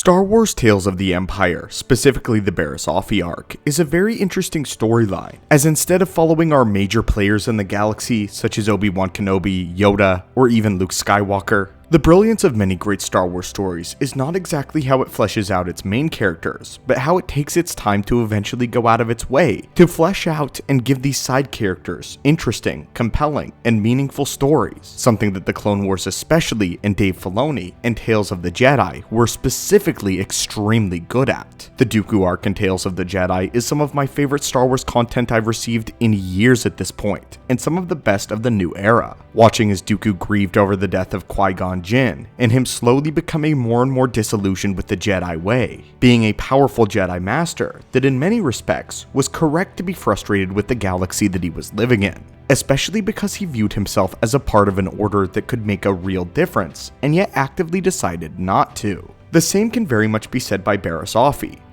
Star Wars Tales of the Empire, specifically the Barriss arc, is a very interesting storyline, as instead of following our major players in the galaxy, such as Obi-Wan Kenobi, Yoda, or even Luke Skywalker, the brilliance of many great Star Wars stories is not exactly how it fleshes out its main characters, but how it takes its time to eventually go out of its way to flesh out and give these side characters interesting, compelling, and meaningful stories, something that the Clone Wars especially and Dave Filoni and Tales of the Jedi were specifically extremely good at. The Dooku arc in Tales of the Jedi is some of my favorite Star Wars content I've received in years at this point, and some of the best of the new era. Watching as Dooku grieved over the death of Qui-Gon Jinn, and him slowly becoming more and more disillusioned with the Jedi way, being a powerful Jedi Master that in many respects was correct to be frustrated with the galaxy that he was living in, especially because he viewed himself as a part of an order that could make a real difference, and yet actively decided not to. The same can very much be said by Barriss,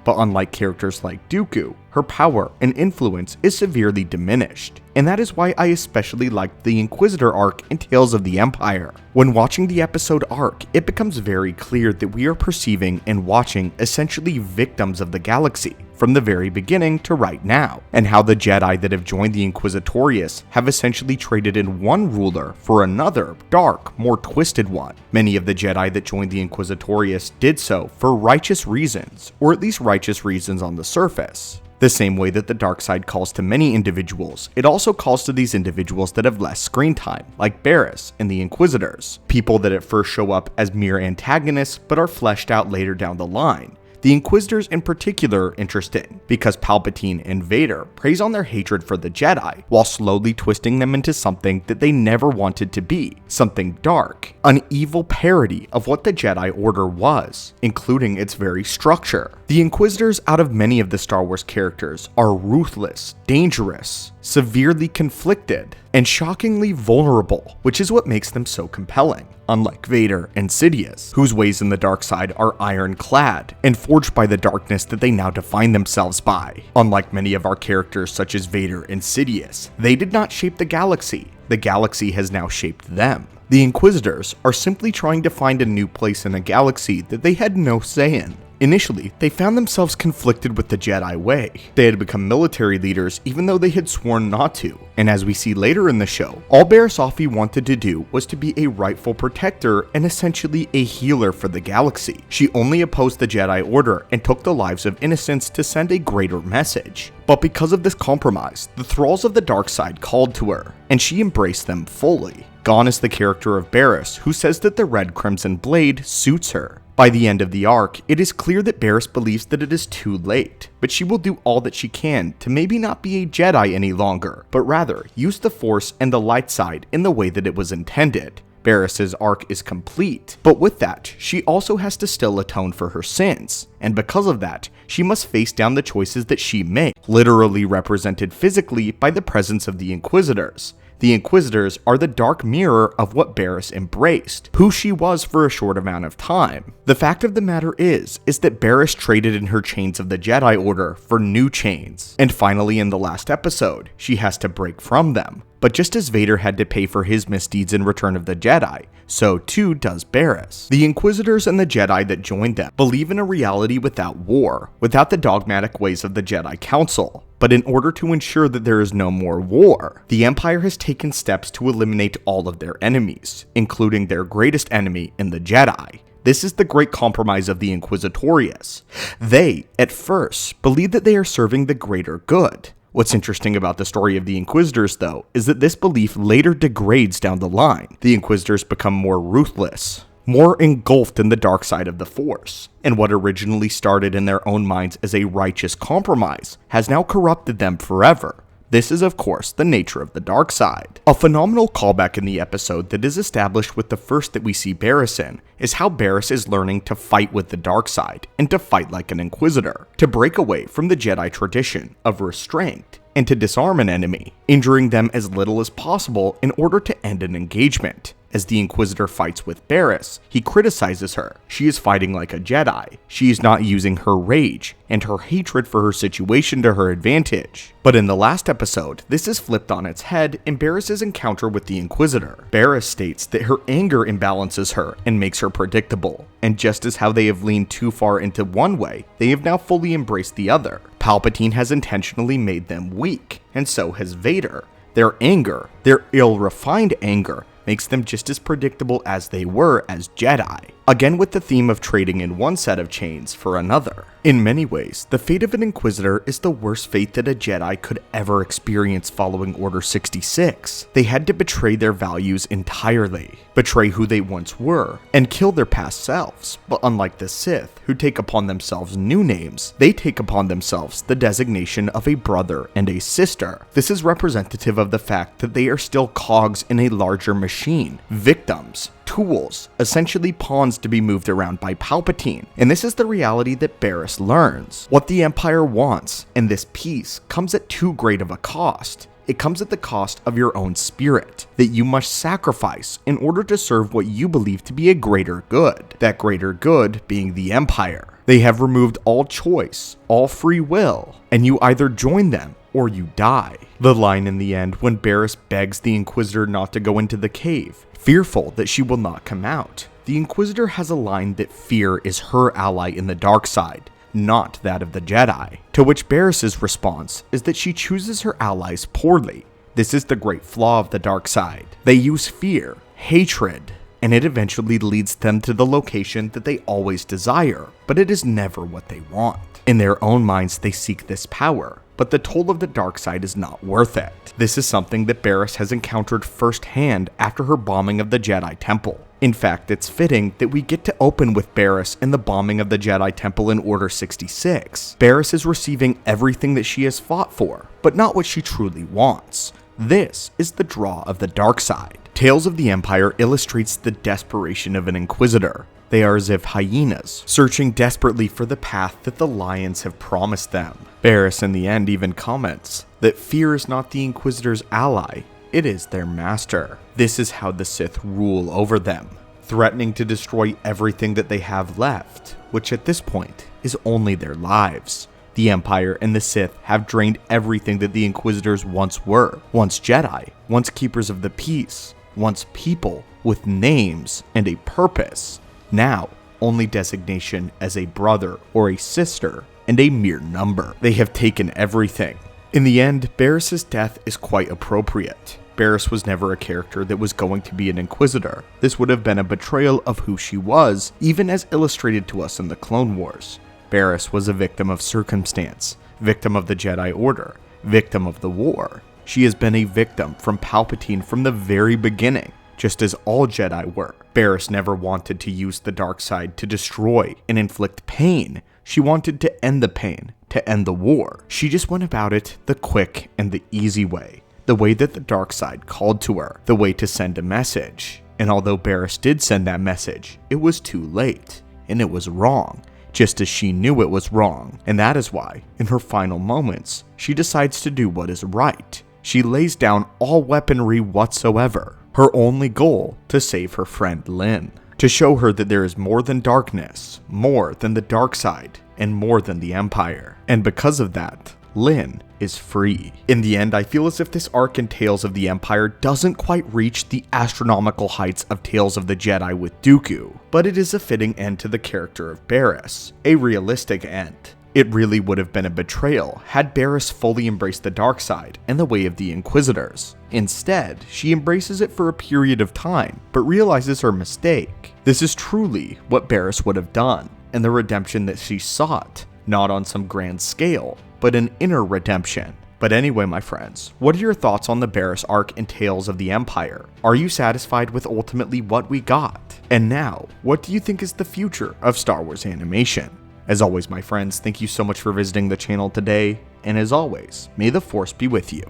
but unlike characters like Dooku, her power and influence is severely diminished, and that is why I especially liked the Inquisitor arc in Tales of the Empire. When watching the episode arc, it becomes very clear that we are perceiving and watching essentially victims of the galaxy, from the very beginning to right now, and how the Jedi that have joined the Inquisitorius have essentially traded in one ruler for another, dark, more twisted one. Many of the Jedi that joined the Inquisitorius did so for righteous reasons, or at least righteous reasons on the surface. The same way that the dark side calls to many individuals, it also calls to these individuals that have less screen time, like Barriss and the Inquisitors, people that at first show up as mere antagonists but are fleshed out later down the line. The Inquisitors in particular are interesting, because Palpatine and Vader preys on their hatred for the Jedi, while slowly twisting them into something that they never wanted to be, something dark, an evil parody of what the Jedi Order was, including its very structure. The Inquisitors out of many of the Star Wars characters are ruthless, dangerous, severely conflicted, and shockingly vulnerable, which is what makes them so compelling. Unlike Vader and Sidious, whose ways in the dark side are ironclad and forged by the darkness that they now define themselves by. Unlike many of our characters such as Vader and Sidious, they did not shape the galaxy has now shaped them. The Inquisitors are simply trying to find a new place in a galaxy that they had no say in. Initially, they found themselves conflicted with the Jedi way. They had become military leaders even though they had sworn not to, and as we see later in the show, all Barriss wanted to do was to be a rightful protector and essentially a healer for the galaxy. She only opposed the Jedi Order and took the lives of innocents to send a greater message. But because of this compromise, the thralls of the dark side called to her, and she embraced them fully. Gone is the character of Barriss, who says that the red crimson blade suits her. By the end of the arc, it is clear that Barriss believes that it is too late, but she will do all that she can to maybe not be a Jedi any longer, but rather use the Force and the light side in the way that it was intended. Barriss's arc is complete, but with that, she also has to still atone for her sins, and because of that, she must face down the choices that she made, literally represented physically by the presence of the Inquisitors. The Inquisitors are the dark mirror of what Barriss embraced, who she was for a short amount of time. The fact of the matter is that Barriss traded in her chains of the Jedi Order for new chains, and finally in the last episode, she has to break from them. But just as Vader had to pay for his misdeeds in Return of the Jedi, so too does Barriss. The Inquisitors and the Jedi that joined them believe in a reality without war, without the dogmatic ways of the Jedi Council. But in order to ensure that there is no more war, the Empire has taken steps to eliminate all of their enemies, including their greatest enemy in the Jedi. This is the great compromise of the Inquisitorius. They, at first, believe that they are serving the greater good. What's interesting about the story of the Inquisitors, though, is that this belief later degrades down the line. The Inquisitors become more ruthless, more engulfed in the dark side of the Force, and what originally started in their own minds as a righteous compromise has now corrupted them forever. This is, of course, the nature of the dark side. A phenomenal callback in the episode that is established with the first that we see Barriss in is how Barriss is learning to fight with the dark side and to fight like an Inquisitor, to break away from the Jedi tradition of restraint and to disarm an enemy, injuring them as little as possible in order to end an engagement. As the Inquisitor fights with Barriss, he criticizes her. She is fighting like a Jedi. She is not using her rage and her hatred for her situation to her advantage. But in the last episode, this is flipped on its head in Barriss's encounter with the Inquisitor. Barriss states that her anger imbalances her and makes her predictable, and just as how they have leaned too far into one way, they have now fully embraced the other. Palpatine has intentionally made them weak, and so has Vader. Their anger, their ill-refined anger, makes them just as predictable as they were as Jedi. Again with the theme of trading in one set of chains for another. In many ways, the fate of an Inquisitor is the worst fate that a Jedi could ever experience following Order 66. They had to betray their values entirely, betray who they once were, and kill their past selves. But unlike the Sith, who take upon themselves new names, they take upon themselves the designation of a brother and a sister. This is representative of the fact that they are still cogs in a larger machine, victims, tools, essentially pawns to be moved around by Palpatine. And this is the reality that Barriss learns. What the Empire wants, and this peace, comes at too great of a cost. It comes at the cost of your own spirit, that you must sacrifice in order to serve what you believe to be a greater good. That greater good being the Empire. They have removed all choice, all free will, and you either join them or you die. The line in the end when Barriss begs the Inquisitor not to go into the cave, fearful that she will not come out. The Inquisitor has a line that fear is her ally in the dark side, not that of the Jedi. To which Barriss's response is that she chooses her allies poorly. This is the great flaw of the dark side. They use fear, hatred, and it eventually leads them to the location that they always desire, but it is never what they want. In their own minds, they seek this power, but the toll of the dark side is not worth it. This is something that Barriss has encountered firsthand after her bombing of the Jedi Temple. In fact, it's fitting that we get to open with Barriss and the bombing of the Jedi Temple in Order 66. Barriss is receiving everything that she has fought for, but not what she truly wants. This is the draw of the dark side. Tales of the Empire illustrates the desperation of an Inquisitor. They are as if hyenas, searching desperately for the path that the lions have promised them. Barriss in the end even comments that fear is not the Inquisitor's ally, it is their master. This is how the Sith rule over them, threatening to destroy everything that they have left, which at this point is only their lives. The Empire and the Sith have drained everything that the Inquisitors once were, once Jedi, once keepers of the peace, once people with names and a purpose. Now, only designation as a brother or a sister and a mere number. They have taken everything. In the end, Barriss's death is quite appropriate. Barriss was never a character that was going to be an Inquisitor. This would have been a betrayal of who she was, even as illustrated to us in the Clone Wars. Barriss was a victim of circumstance, victim of the Jedi Order, victim of the war. She has been a victim from Palpatine from the very beginning, just as all Jedi were. Barriss never wanted to use the dark side to destroy and inflict pain. She wanted to end the pain, to end the war. She just went about it the quick and the easy way, the way that the dark side called to her, the way to send a message. And although Barriss did send that message, it was too late, and it was wrong, just as she knew it was wrong. And that is why, in her final moments, she decides to do what is right. She lays down all weaponry whatsoever. Her only goal, to save her friend Lyn, to show her that there is more than darkness, more than the dark side, and more than the Empire. And because of that, Lyn is free. In the end, I feel as if this arc in Tales of the Empire doesn't quite reach the astronomical heights of Tales of the Jedi with Dooku, but it is a fitting end to the character of Barriss, a realistic end. It really would have been a betrayal had Barriss fully embraced the dark side and the way of the Inquisitors. Instead, she embraces it for a period of time, but realizes her mistake. This is truly what Barriss would have done, and the redemption that she sought, not on some grand scale, but an inner redemption. But anyway, my friends, what are your thoughts on the Barriss arc in Tales of the Empire? Are you satisfied with ultimately what we got? And now, what do you think is the future of Star Wars animation? As always, my friends, thank you so much for visiting the channel today, and as always, may the Force be with you.